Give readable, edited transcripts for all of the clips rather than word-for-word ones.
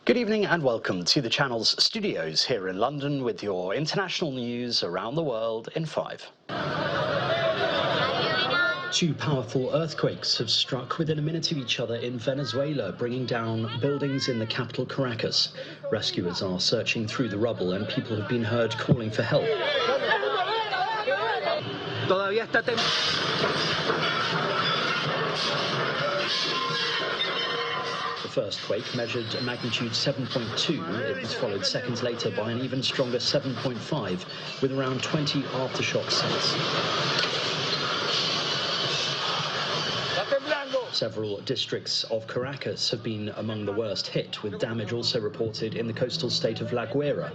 Good evening and welcome to the channel's studios here in London with your international news around the world in 5. Two powerful earthquakes have struck within a minute of each other in Venezuela, bringing down buildings in the capital Caracas. Rescuers are searching through the rubble and people have been heard calling for help. The first quake measured a magnitude 7.2. It was followed seconds later by an even stronger 7.5, with around 20 aftershocks since. Several districts of Caracas have been among the worst hit, with damage also reported in the coastal state of La Guaira.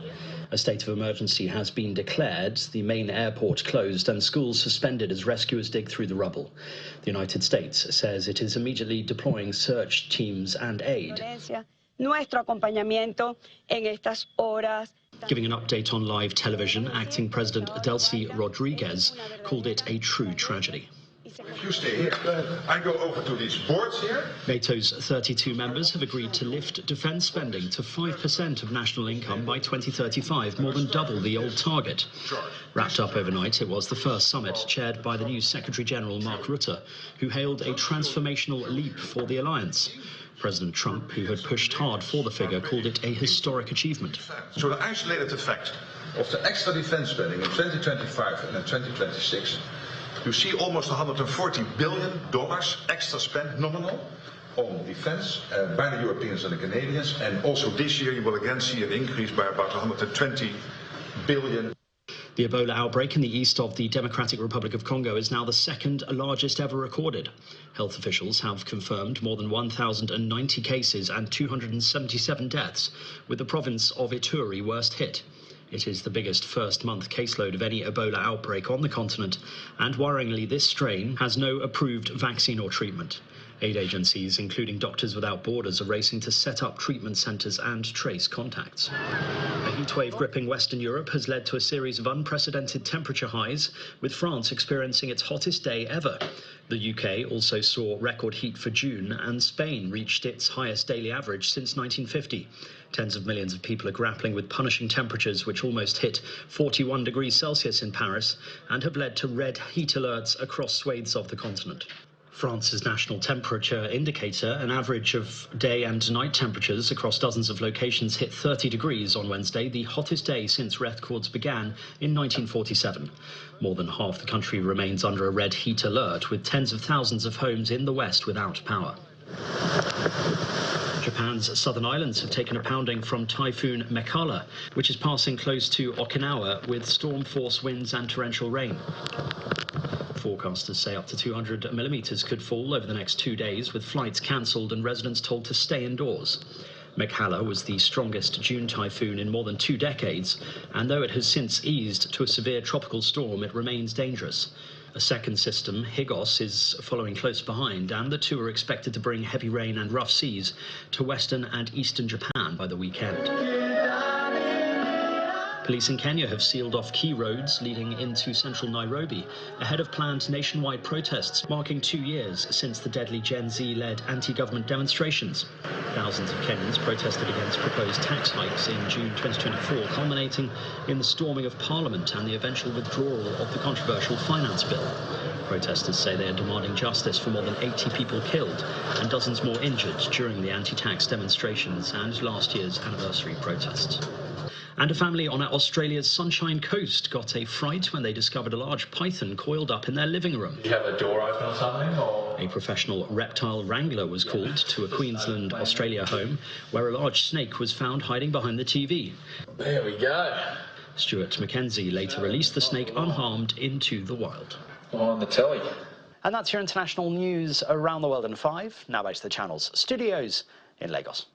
A state of emergency has been declared, the main airport closed and schools suspended as rescuers dig through the rubble. The United States says it is immediately deploying search teams and aid. Giving an update on live television, acting President Delcy Rodriguez called it a true tragedy. You stay here. I go over to these boards here. NATO's 32 members have agreed to lift defence spending to 5% of national income by 2035, more than double the old target. Wrapped up overnight, it was the first summit chaired by the new Secretary-General Mark Rutte, who hailed a transformational leap for the alliance. President Trump, who had pushed hard for the figure, called it a historic achievement. So the isolated effect of the extra defence spending in 2025 and in 2026, you see almost $140 billion extra spent nominal on defence by the Europeans and the Canadians, and also this year you will again see an increase by about $120 billion. The Ebola outbreak in the east of the Democratic Republic of Congo is now the second largest ever recorded. Health officials have confirmed more than 1,090 cases and 277 deaths, with the province of Ituri worst hit. It is the biggest first-month caseload of any Ebola outbreak on the continent, and worryingly, this strain has no approved vaccine or treatment. Aid agencies, including Doctors Without Borders, are racing to set up treatment centres and trace contacts. A heatwave gripping Western Europe has led to a series of unprecedented temperature highs, with France experiencing its hottest day ever. The UK also saw record heat for June, and Spain reached its highest daily average since 1950. Tens of millions of people are grappling with punishing temperatures which almost hit 41 degrees Celsius in Paris and have led to red heat alerts across swathes of the continent. France's national temperature indicator, an average of day and night temperatures across dozens of locations, hit 30 degrees on Wednesday, the hottest day since records began in 1947. More than half the country remains under a red heat alert, with tens of thousands of homes in the west without power. Japan's southern islands have taken a pounding from Typhoon Mekhala, which is passing close to Okinawa with storm force winds and torrential rain. Forecasters say up to 200 millimetres could fall over the next 2 days, with flights cancelled and residents told to stay indoors. Mekhala was the strongest June typhoon in more than 2 decades, and though it has since eased to a severe tropical storm, it remains dangerous. A second system, Higos, is following close behind, and the two are expected to bring heavy rain and rough seas to western and eastern Japan by the weekend. Police in Kenya have sealed off key roads leading into central Nairobi ahead of planned nationwide protests marking 2 years since the deadly Gen Z-led anti-government demonstrations. Thousands of Kenyans protested against proposed tax hikes in June 2024, culminating in the storming of Parliament and the eventual withdrawal of the controversial finance bill. Protesters say they are demanding justice for more than 80 people killed and dozens more injured during the anti-tax demonstrations and last year's anniversary protests. And a family on Australia's Sunshine Coast got a fright when they discovered a large python coiled up in their living room. Did you have a door open or something? Or? A professional reptile wrangler was called to a Queensland, Australia home where a large snake was found hiding behind the TV. There we go. Stuart Mackenzie later released the snake unharmed into the wild. On the telly. And that's your international news around the world in 5. Now back to the channel's studios in Lagos.